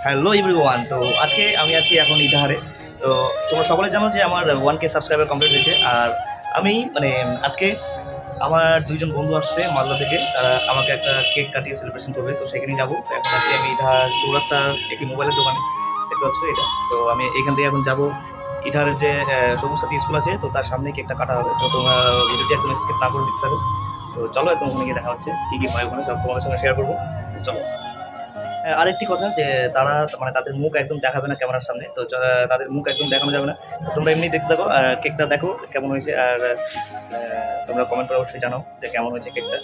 Hello everyone. তো আজকে আমি আছি এখন ইটাহারে। তো তোমরা সকলে জানো যে আমার 1K সাবস্ক্রাইবার কমপ্লিট হয়েছে। আর আমি আজকে আমার দুইজন বন্ধু আসছে মালদা থেকে, তারা আমাকে একটা কেক কাটিয়ে সেলিব্রেশন করবে। তো সেখানে যাবো। তো এখন আছি আমি ইটাহার চৌরাস্তার একটি মোবাইলের দোকানে, দেখতে পাচ্ছ এটা। তো আমি এখান থেকে এখন যাবো ইটাহারের যে সবুজ সাথী স্কুল আছে, তো তার সামনে কেকটা কাটা হবে। তো তোমরা ভিডিওটি একদম স্কিপ না করে দেখতে থাকো। তো চলো একদম ওখানে গিয়ে দেখা হচ্ছে, কী কী হয় ওখানে সব তোমাদের সঙ্গে শেয়ার করবো। তো চলো। আরেকটি কথা যে তারা তাদের মুখ একদম দেখাবে না ক্যামেরার সামনে। তো তাদের মুখ একদম দেখানো যাবে না। তো তোমরা এমনি দেখতে থাকো, কেকটা দেখো কেমন হয়েছে। আর তোমরা কমেন্ট করে অবশ্যই জানাও যে কেমন হয়েছে কেকটা।